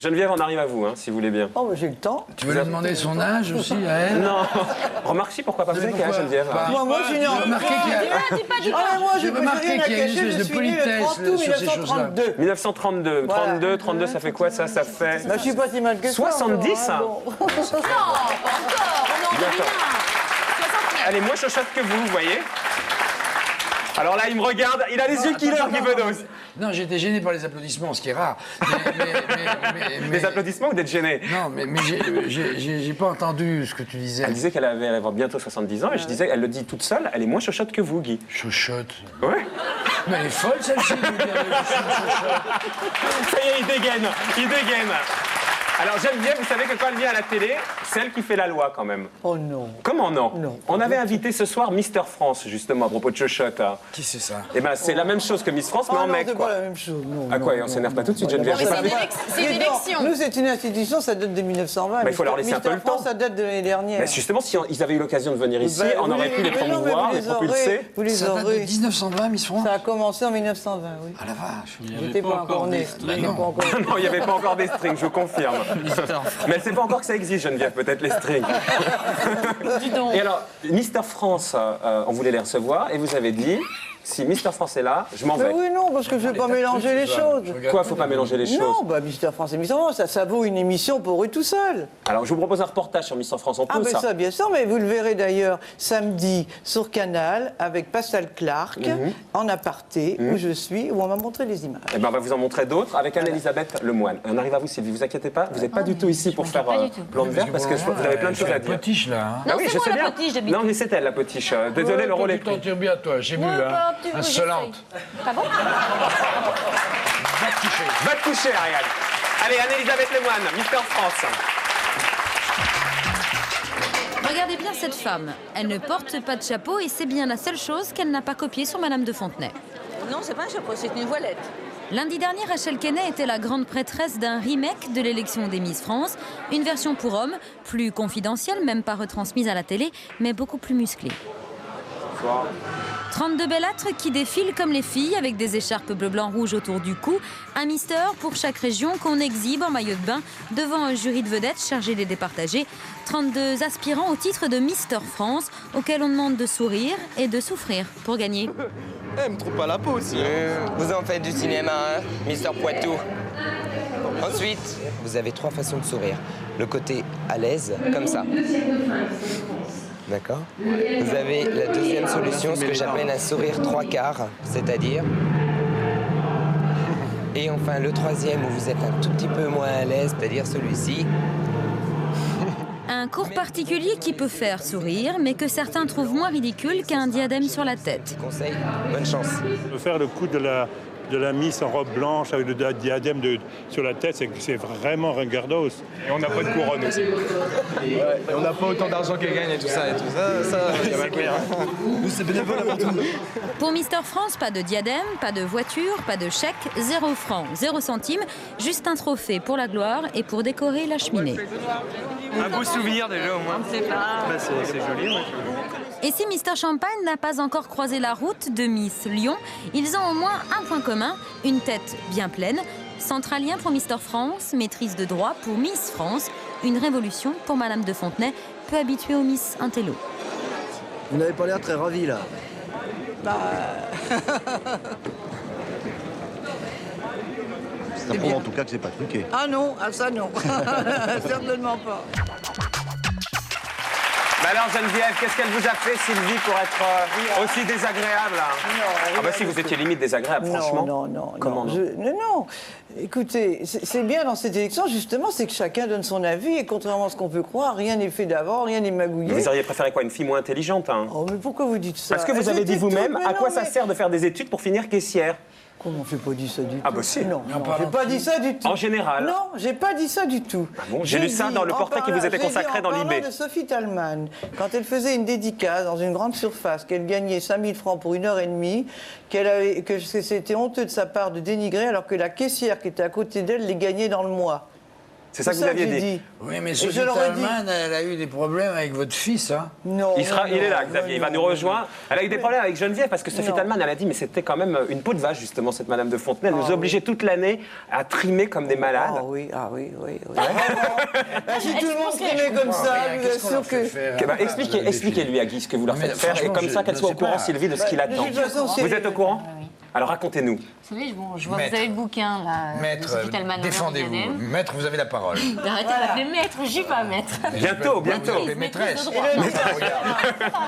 Geneviève, on arrive à vous, hein, si vous voulez bien. Oh, j'ai le temps. Tu veux lui demander son âge aussi à elle? Non. Remarque si, pourquoi pas. Vous avez quel âge, Geneviève? Moi, je suis né en... Remarquez qu'il y a... moi, J'ai remarqué qu'il y a une espèce de politesse sur ces choses-là. 1932. Voilà. 32, ça fait quoi, ça? Ça fait... Bah, je suis pas si mal que ça. 70, hein, hein. bon. Non, pas encore, on en D'accord. Elle est moins chochotte que vous voyez. Alors là, il me regarde, il a les yeux killer, Guy Bedos. Non, j'étais gêné par les applaudissements, ce qui est rare. Des applaudissements ou d'être gêné? Non, mais j'ai pas entendu ce que tu disais. Elle disait qu'elle allait avoir bientôt 70 ans et je disais, elle le dit toute seule, elle est moins chochotte que vous, Guy. Chochotte. Ouais. Mais elle est folle, celle-ci, de dire que je suis une chochotte. Ça y est, il dégaine, il dégaine. Alors Geneviève, vous savez que quand elle vient à la télé, c'est elle qui fait la loi quand même. Oh non. Comment non? Non. On avait invité ce soir Mister France, justement, à propos de chochotte. Hein. Qui c'est ça? Eh ben, c'est la même chose que Miss France, mais Ah en non, mec, c'est quoi. pas la même chose. Non, Ah quoi, non, on s'énerve pas tout de suite, non, Geneviève? non, J'ai pas- mais C'est une élection. Nous, c'est une institution, ça date de 1920. Mais il faut leur laisser un peu le France, temps. ça date de l'année dernière. Mais justement, si ils avaient eu l'occasion de venir ici, Bah, on aurait pu les promouvoir, les propulser. Vous les Ça date de aurez. 1920, Miss France? Ça a commencé en 1920, oui. Ah la vache. J'étais pas encore né. J'étais pas encore né. Non, il n'y avait pas encore des strings, je vous confirme. Mais elle ne sait pas encore que ça existe, Geneviève, peut-être les strings. Dis donc. Et alors, Mister France, on voulait les recevoir et vous avez dit, si Mister France est là, je m'en Mais vais. oui, non, parce que je ne vais pas mélanger les choses. Quoi, faut pas mélanger les choses? Non, bah Mister France et Mister France, ça vaut une émission pour eux tout seuls. Alors, je vous propose un reportage sur Mister France, on peut Ah, mais ça? ça, bien sûr, mais vous le verrez d'ailleurs samedi sur Canal avec Pascal Clark, en aparté, où je suis, où on m'a montré les images. Eh ben, on va vous en montrer d'autres avec Anne-Elisabeth Lemoine. On arrive à vous, Sylvie, vous inquiétez pas, vous n'êtes pas du tout ici pour faire pas du tout. plan de verre parce que vous avez plein de choses à dire. Potiche, là. Hein. Ah Non, oui, c'est je moi sais la bien. potiche, d'habitude. Non, mais c'est elle la potiche. Désolé, le rôle est Tu t'en pris. tires bien, toi. J'ai vu, Ouais, hein. bah, tu veux, Insolente. Ah bon? Va te coucher. Va te coucher, Ariane. Allez, Anne-Elisabeth Lemoine, Mister France. Regardez bien cette femme. Elle ne porte pas de chapeau et c'est bien la seule chose qu'elle n'a pas copiée sur Madame de Fontenay. Non, c'est pas un chapeau, c'est une voilette. Lundi dernier, Rachel Kenney était la grande prêtresse d'un remake de l'élection des Miss France. Une version pour hommes, plus confidentielle, même pas retransmise à la télé, mais beaucoup plus musclée. 32 bellâtres qui défilent comme les filles avec des écharpes bleu, blanc, rouge autour du cou. Un mister pour chaque région qu'on exhibe en maillot de bain devant un jury de vedettes chargé de les départager. 32 aspirants au titre de Mister France auxquels on demande de sourire et de souffrir pour gagner. Elle me trouve pas la peau aussi. Vous en faites du cinéma, hein, Mister Poitou. Ensuite, vous avez 3 façons de sourire. Le côté à l'aise, comme ça. D'accord. Vous avez la deuxième solution, ce que j'appelle un sourire 3/4, c'est-à-dire... Et enfin, le troisième, où vous êtes un tout petit peu moins à l'aise, c'est-à-dire celui-ci. Un cours particulier qui peut faire sourire, mais que certains trouvent moins ridicule qu'un diadème sur la tête. Conseil, bonne chance. Faire le coup de la Miss en robe blanche avec le diadème sur la tête, c'est vraiment ringardos. Et on n'a pas de couronne aussi. Et on n'a pas autant d'argent qu'elle gagne et tout ça. C'est clair. Nous, c'est bénévole avant tout. Pour Mister France, pas de diadème, pas de voiture, pas de chèque, 0 francs, 0 centimes, juste un trophée pour la gloire et pour décorer la cheminée. Un beau souvenir déjà au moins. C'est joli. Ouais. Et si Mister Champagne n'a pas encore croisé la route de Miss Lyon, ils ont au moins un point commun, une tête bien pleine. Centralien pour Mister France, maîtrise de droit pour Miss France, une révolution pour Madame de Fontenay, peu habituée aux Miss Intello. Vous n'avez pas l'air très ravi là. Ça prouve en tout cas que c'est pas truqué. Ah non, ah ça non. Certainement pas. Bah alors Geneviève, qu'est-ce qu'elle vous a fait, Sylvie, pour être aussi désagréable? Ah bah si, vous étiez limite désagréable, franchement. Non. Comment non? Non. Écoutez, c'est bien dans cette élection, justement, c'est que chacun donne son avis et contrairement à ce qu'on peut croire, rien n'est fait d'avant, rien n'est magouillé. Vous auriez préféré quoi, une fille moins intelligente, hein? Oh, mais pourquoi vous dites ça? Parce que vous avez dit vous-même, à quoi ça sert de faire des études pour finir caissière? Comment j'ai pas dit ça du tout? Ah bah si. Non, j'ai pas dit ça du tout. En général? Non, j'ai pas dit ça du tout. Ah bon, j'ai lu ça dans le portrait qui vous était consacré dans l'IB. l'IB. De Sophie Talman, quand elle faisait une dédicace dans une grande surface, qu'elle gagnait 5 000 francs pour 1h30, que c'était honteux de sa part de dénigrer, alors que la caissière qui était à côté d'elle les gagnait dans le mois. C'est ça que vous aviez dit. Oui, mais je Sophie leur ai dit. Talman, elle a eu des problèmes avec votre fils, hein. Non. Il est là, Xavier, il va nous rejoindre. Elle a eu des problèmes avec Geneviève parce que Sophie Talman, elle a dit, mais c'était quand même une peau de vache, justement, cette Madame de Fontenay. Elle nous obligeait toute l'année à trimer comme des malades. Ah oui. Si tout le monde trimait comme ça, je vous assure que... Expliquez-lui à Guy ce que vous leur faites faire et comme ça qu'elle soit au courant, Sylvie, de ce qu'il attend. Vous êtes au courant? Alors racontez-nous. Vous savez, je vois que vous avez le bouquin, là. Maître, Sophie Talman, défendez-vous. Maître, vous avez la parole. Arrêtez de l'appeler maître, je suis pas maître. Bientôt. Maîtresse.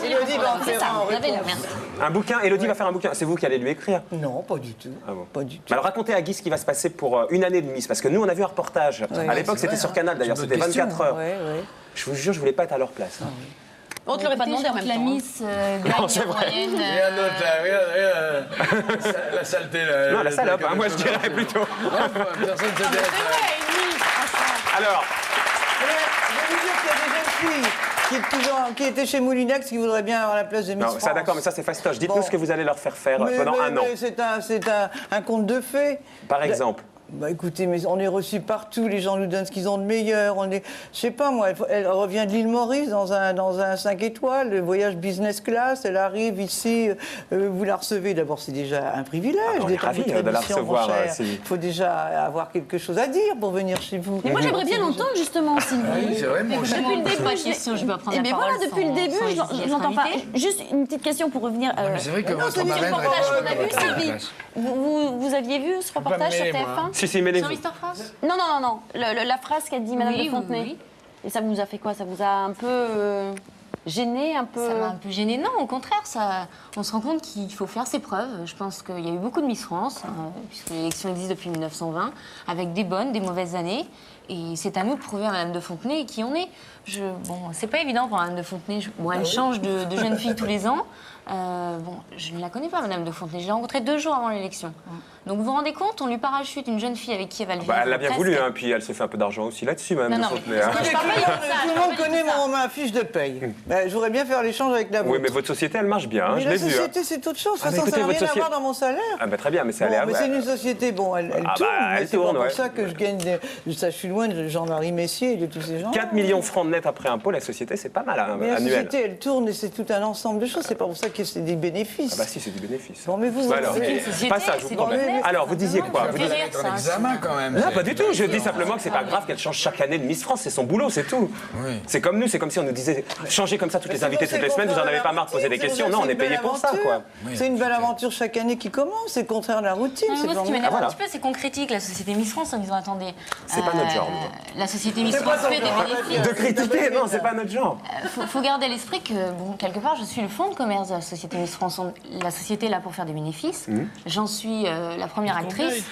Élodie va en faire un Vous avez la merde. Un bouquin, Élodie va faire un bouquin. C'est vous qui allez lui écrire? Non, pas du tout. Ah bon. Pas du tout. Alors racontez à Guy ce qui va se passer pour une année de Miss. Parce que nous, on a vu un reportage. À l'époque, c'était sur Canal, d'ailleurs. C'était 24 heures. Je vous jure, je voulais pas être à leur place. On te l'aurait pas demandé en même temps. La Miss gagne en moyenne. Regarde l'autre, là, regarde. La saleté, là. Non, la salope, moi je dirais plutôt. Personne ne s'intéresse. Alors, Je vais vous dire qu'il y a des jeunes filles qui étaient chez Moulinex qui voudraient bien avoir la place de Miss non, France. ça d'accord, mais ça c'est fastoche. Dites-nous ce que vous allez leur faire faire pendant un an. C'est un conte de fées. Par exemple. Bah écoutez, mais on est reçus partout, les gens nous donnent ce qu'ils ont de meilleur. Je sais pas moi, elle revient de l'île Maurice dans un 5 étoiles, le voyage business class, elle arrive ici, vous la recevez. D'abord, c'est déjà un privilège on est d'être ravis de la recevoir. Il faut déjà avoir quelque chose à dire pour venir chez vous. Mais moi, j'aimerais bien l'entendre, justement, Sylvie. Oui, c'est vrai, moi aussi. Depuis le début, je peux prendre la parole. Depuis le début, je n'entends pas. Juste une petite question pour revenir. Mais c'est vrai que votre le marraine reportage répond qu'on a vu, pas à votre Sylvie. place. Vous aviez vu ce reportage sur mêler, moi. TF1? Si, mêlez-vous. Non. La phrase qu'a dit Madame de Fontenay. Oui. Et ça vous a fait quoi? Ça vous a un peu gêné, un peu... Ça m'a un peu gênée. Non, au contraire, on se rend compte qu'il faut faire ses preuves. Je pense qu'il y a eu beaucoup de Miss France, puisque l'élection existe depuis 1920, avec des bonnes, des mauvaises années. Et c'est à nous de prouver à Madame de Fontenay qui on est. Bon, c'est pas évident pour Madame de Fontenay. Elle change de jeune fille tous les ans. Je ne la connais pas, Madame de Fontenay. Je l'ai rencontrée 2 jours avant l'élection. Donc vous vous rendez compte, on lui parachute une jeune fille avec qui elle va le vivre. Elle l'a bien presque. voulu, puis elle se fait un peu d'argent aussi là-dessus, Madame de Fontenay. Je parle pas de ça. Tout le monde connaît ma fiche de paye. Je voudrais bien faire l'échange avec la vôtre. Oui, mais votre société, elle marche bien, Mais je la l'ai vu. société, c'est autre chose. De toute façon, écoutez, ça n'a votre rien à société- voir dans mon salaire. Ah bah très bien, mais c'est allé à... Mais c'est une société, elle tourne. elle mais c'est tourne, pas ouais. pour ça que je gagne ça, je suis loin de Jean-Marie Messier et de tous ces gens. 4 millions de francs net après impôt, la société, c'est pas mal Mais la annuel. société, elle tourne et c'est tout un ensemble de choses. C'est pas pour ça que c'est des bénéfices. Ah bah si, c'est du bénéfice. Bon, mais vous... Alors, pas ça, je vous promets. Alors, vous disiez quoi? Vous disiez- C'est un examen quand même. Non, pas du tout. Je dis simplement que c'est pas grave qu'elle change chaque année de Miss France. C'est son boulot, c'est tout. Oui. C'est comme nous, c'est comme si on nous disait changez comme ça toutes les invités toutes les semaines. Vous en avez pas marre de poser des questions. Non, on est payé pour ça, quoi. C'est une belle aventure chaque année qui commence. C'est le contraire de la routine. Non, mais moi, ce qui m'énerve voilà. un petit peu, c'est qu'on critique la société Miss France en disant attendez. C'est pas notre genre, La société Miss C'est pas France ton fait des genre. bénéfices. De critiquer, non, c'est pas notre genre. Faut garder à l'esprit que, quelque part, je suis le fonds de commerce de la société Miss France. La société est là pour faire des bénéfices. J'en suis la première actrice.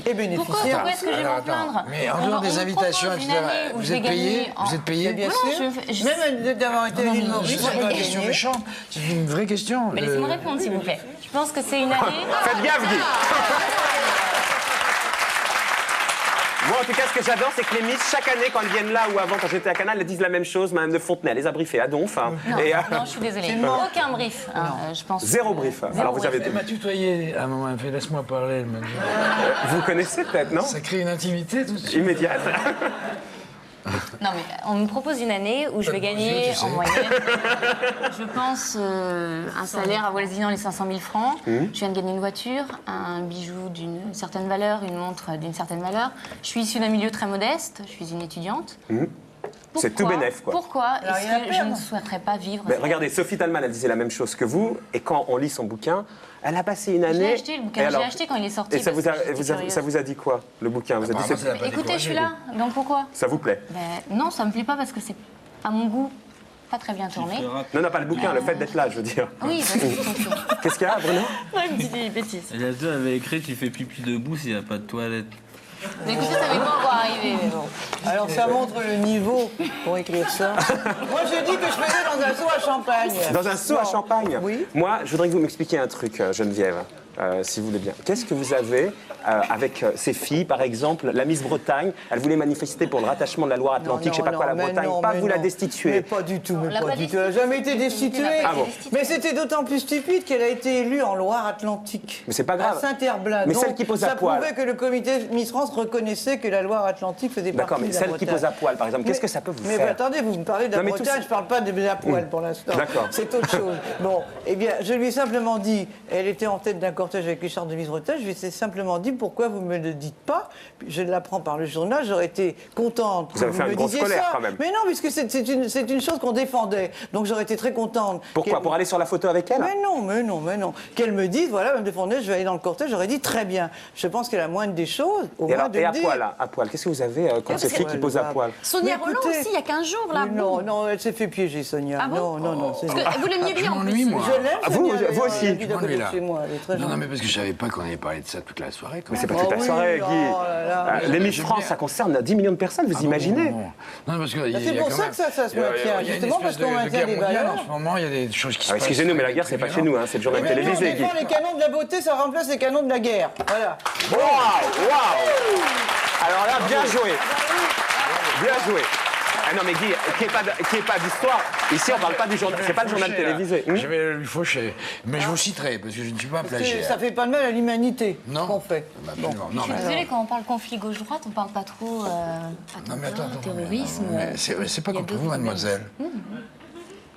Et bénéficiaire. Pourquoi est-ce que je vais m'en plaindre? Mais en dehors des invitations, etc., vous êtes payé? Vous êtes payé? Bien Non, sûr. Même d'avoir été à l'île Maurice, C'est j'ai pas pas une question gagné. méchante, c'est une vraie question. Mais laissez-moi répondre, s'il vous plaît. Je pense que c'est une année. Faites gaffe, Guy. Moi, en tout cas, ce que j'adore, c'est que les Miss, chaque année, quand elles viennent là ou avant, quand j'étais à Canal, elles disent la même chose. Madame de Fontenay, elle les a briefés à Donf. Non, Et, non, je suis désolée. Aucun brief, je pense. Zéro brief. Alors, vous avez Elle m'a tutoyé à un moment, elle me fait laisse-moi parler, elle m'a dit. Vous connaissez peut-être, non? Ça crée une intimité tout de suite. Immédiate. Non, mais on me propose une année où je vais gagner en moyenne, je pense, un salaire avoisinant les 500 000 francs. Je viens de gagner une voiture, un bijou d'une certaine valeur, une montre d'une certaine valeur. Je suis issue d'un milieu très modeste, je suis une étudiante. C'est tout bénef, quoi. Pourquoi Alors, est-ce il y a que je perdre. ne souhaiterais pas vivre Mais regardez, Sophie Talman, elle disait la même chose que vous. Et quand on lit son bouquin, elle a passé une Je année. l'ai acheté, le bouquin. Et Je alors- l'ai acheté quand il est sorti. Et ça parce vous a, que j'étais vous a- curieuse. ça vous a dit quoi, le bouquin? Vous a dit, Apparemment, c'est- ça l'a pas Écoutez, je découragé. suis là, donc pourquoi ça vous plaît? Non, ça me plaît pas parce que c'est, à mon goût, pas très bien tourné. Non, pas le bouquin, le fait d'être là, je veux dire. Oui, bah, c'est Qu'est-ce qu'il y a, Bruno? une petite bêtise. Et là-dessus, elle avait écrit tu fais pipi debout s'il n'y a pas de toilette. Mais écoutez, ça m'est pas encore arrivé, mais bon. Alors ça montre le niveau pour écrire ça. Moi j'ai dit que je faisais dans un seau à champagne. Dans un seau à champagne? Oui. Moi, je voudrais que vous m'expliquiez un truc, Geneviève. si vous voulez bien. Qu'est-ce que vous avez avec ces filles, par exemple, la Miss Bretagne, elle voulait manifester pour le rattachement de la Loire-Atlantique, je sais pas quoi, la Bretagne, pas vous la destituer. Mais pas du tout, Elle n'a jamais été destituée. Ah bon. Mais c'était d'autant plus stupide qu'elle a été élue en Loire-Atlantique. Mais c'est pas grave. À Saint-Herblain. Mais celle qui pose à poil. Ça prouvait que le comité Miss France reconnaissait que la Loire-Atlantique faisait partie de la Bretagne. D'accord, mais celle qui pose à poil, par exemple, qu'est-ce que ça peut vous faire? Mais attendez, vous me parlez de la Bretagne, je ne parle pas de la poil pour l'instant. D'accord. C'est autre chose. Bon, eh bien, je lui ai simplement dit, elle était en tête d'un cortège avec les chartes de Miss Bretagne, je lui ai simplement dit, pourquoi vous ne me le dites pas? Je l'apprends par le journal, j'aurais été contente. Vous avez fait une grosse colère quand même. Mais non, puisque c'est une chose qu'on défendait. Donc j'aurais été très contente. Pourquoi? Pour aller sur la photo avec elle? Mais non. Qu'elle me dise, voilà, Mme de Fontenay, je vais aller dans le cortège, j'aurais dit très bien. Je pense qu'elle a moindre des choses, au moins de et à dire. poil, qu'est-ce que vous avez contre ces filles qui posent à poil? Sonia Rolland aussi, il y a 15 jours, là. Non, elle s'est fait piéger, Sonia. Ah bon? Non. Parce que vous l'aimiez bien en plus. moi. Je l'aime, Vous aussi. Elle habite à côté de chez moi, elle est très Non, gentille. mais parce que je savais pas qu'on allait parler de ça toute la soirée. Mais c'est pas toute la soirée, Guy. Les Miss France, ça concerne 10 millions de personnes, vous imaginez? Non, parce que C'est pour ça que ça se maintient, justement parce qu'on maintient des valeurs. En ce moment, il y a des choses qui se passent. Excusez-nous, mais la guerre, c'est pas chez nous, hein, c'est le journal télévisé, Guy. Les canons de la beauté, ça remplace les canons de la guerre. Voilà. Waouh! Alors là, bien joué. Bien joué. Ah non, mais Guy, qu'il n'y ait pas d'histoire. Ici, on ne parle pas du journal. C'est pas le journal télévisé. Je vais lui faucher. Mais je vous citerai, parce que je ne suis pas plagiaire. Ça fait pas de mal à l'humanité, ce qu'on fait. Bon. Je suis désolée, quand on parle conflit gauche-droite, on parle pas trop terrorisme. C'est pas contre vous, mademoiselle.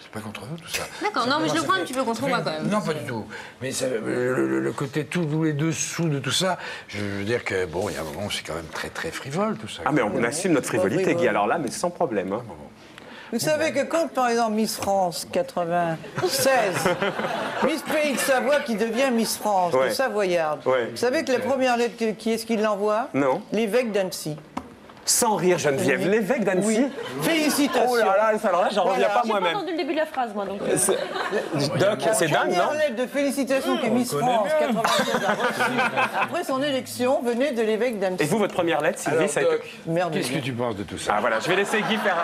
C'est pas contre vous, tout ça. D'accord, non, mais je le prends un petit peu contre moi, quand même. Non, pas du tout. Mais le côté tous les dessous de tout ça, je veux dire que, bon, il y a un moment, c'est quand même très, très frivole, tout ça. Ah, mais on assume notre frivolité, Guy, alors là, mais sans problème. Hein. Vous savez que quand, par exemple, Miss France 96, Miss Pays de Savoie qui devient Miss France, de Savoyarde, vous savez que la première lettre, qui est-ce qui l'envoie? Non. L'évêque d'Annecy. Sans rire, Geneviève, l'évêque d'Annecy. Oui. Félicitations. Oh là là, alors là, j'en reviens pas moi-même. J'ai pas entendu le début de la phrase, moi. Donc. Doc, c'est dingue, non? La première lettre de félicitations que Miss France 96 a reçue après son élection venait de l'évêque d'Annecy. Et vous, votre première lettre, Sylvie, ça a été... Merde. Qu'est-ce que tu penses de tout ça? Ah voilà, je vais laisser Guy faire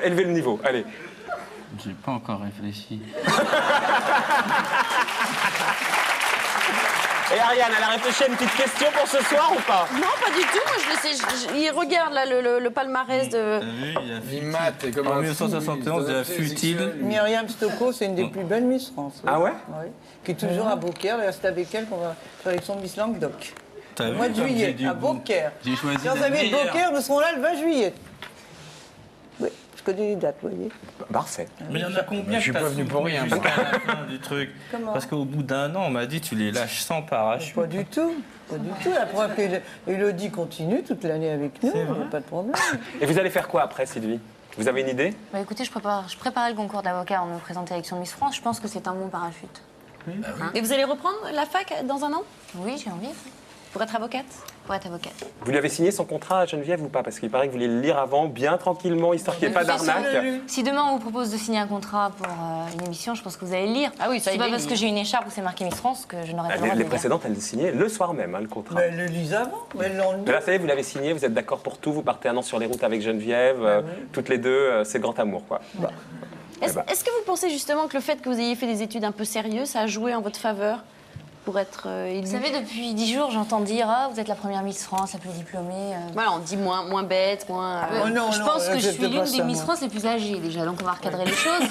élever le niveau. Allez. J'ai pas encore réfléchi. Et Ariane, elle a réfléchi à une petite question pour ce soir ou pas? Non, pas du tout. Moi, il regarde là le palmarès de. Il mate, comme en 1971, il a Futile. Myriam Stocco, c'est une des plus belles Miss France. Ah ouais? Oui. Qui est toujours à Beaucaire. D'ailleurs, c'est avec elle qu'on va faire l'élection de Miss Languedoc. Au mois de juillet, à Beaucaire. J'ai choisi Chers amis de Beaucaire, nous serons là le 20 juillet. Oui, je connais les dates, vous voyez. Parfait. Mais il y en a combien? Je suis pas venu pour rien. Jusqu'à la fin du truc. Parce qu'au bout d'un an, on m'a dit tu les lâches sans parachute. Pas du tout. Pas du tout. La preuve qu'Élodie continue toute l'année avec nous, il n'y a pas de problème. Et vous allez faire quoi après, Sylvie? Vous avez une idée? Bah, écoutez, je préparais le concours d'avocat en me présentant à l'élection de Miss France. Je pense que c'est un bon parachute. Et vous allez reprendre la fac dans un an? Oui, j'ai envie. Pour être avocate? Pour être avocate. Vous lui avez signé son contrat à Geneviève ou pas? Parce qu'il paraît que vous voulez le lire avant, bien tranquillement, histoire qu'il n'y ait pas d'arnaque. Si demain on vous propose de signer un contrat pour une émission, je pense que vous allez le lire. Ah oui, ça c'est pas parce que j'ai une écharpe où c'est marqué Miss France que je n'aurai pas le droit de Les le lire. précédentes, elles le signaient le soir même, hein, le contrat. Mais elles le lisent avant. Mais elles l'ont lu. Mais là, ça y est, vous l'avez signé, vous êtes d'accord pour tout, vous partez un an sur les routes avec Geneviève, toutes les deux, c'est le grand amour, quoi. Est-ce que vous pensez justement que le fait que vous ayez fait des études un peu sérieuses, ça a joué en votre faveur pour être élue? Vous savez, depuis 10 jours, j'entends dire « Ah, vous êtes la première Miss France, la plus diplômée. Voilà, on dit moins bête, moins... Je pense que je suis l'une des Miss France les plus âgées, déjà. Donc, on va recadrer les choses.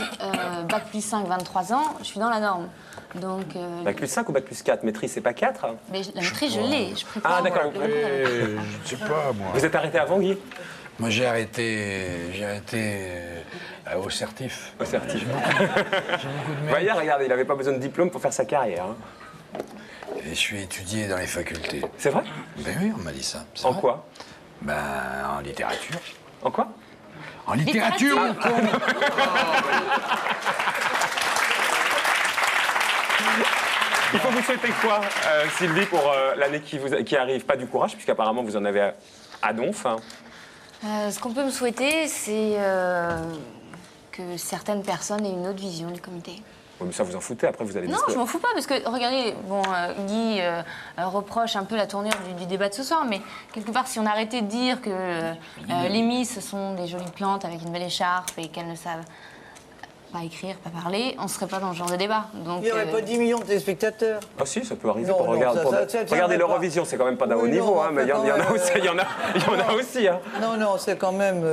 Bac plus 5, 23 ans, je suis dans la norme. Donc, Bac plus 5 ou Bac plus 4? Maîtrise, c'est pas 4? Mais la maîtrise, je l'ai. Je prépare. Ah, d'accord. Je ne sais pas, moi. Vous êtes arrêté avant, Guy? Moi, j'ai arrêté au certif. Au certif. J'ai beaucoup de Vous voyez, regardez, il n'avait pas besoin de diplôme pour faire sa carrière. Hein. Et je suis étudié dans les facultés. C'est vrai? Ben oui, on m'a dit ça. En quoi? Ben, en littérature. En quoi? En littérature. Il faut vous souhaiter quoi, Sylvie, pour l'année qui arrive? Pas du courage, puisqu'apparemment vous en avez à donf. Hein. Ce qu'on peut me souhaiter, c'est que certaines personnes aient une autre vision du comité. Oui, mais ça, vous en foutez, après vous allez Non, je m'en fous pas, parce que, regardez, bon, Guy reproche un peu la tournure du débat de ce soir, mais quelque part, si on arrêtait de dire que les Miss, ce sont des jolies plantes avec une belle écharpe et qu'elles ne savent pas écrire, pas parler, on serait pas dans ce genre de débat. Donc, Il n'y aurait pas 10 millions de téléspectateurs. Ah si, ça peut arriver. Non, pour non, regarder, ça regardez pas. l'Eurovision, c'est quand même pas d'un Oui, haut niveau, non, hein, mais il y en a aussi. Il y en a aussi. Hein. Non, c'est quand même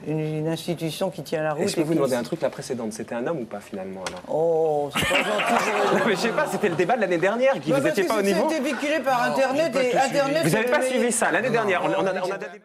une institution qui tient la route. Et je peux vous demander un truc, la précédente, c'était un homme ou pas finalement alors? Oh, c'est pas gentil. Non, mais je sais pas, c'était le débat de l'année dernière, qui vous n'étiez pas au niveau. C'était véhiculé par Internet et Internet. Vous n'avez pas suivi ça l'année dernière. On a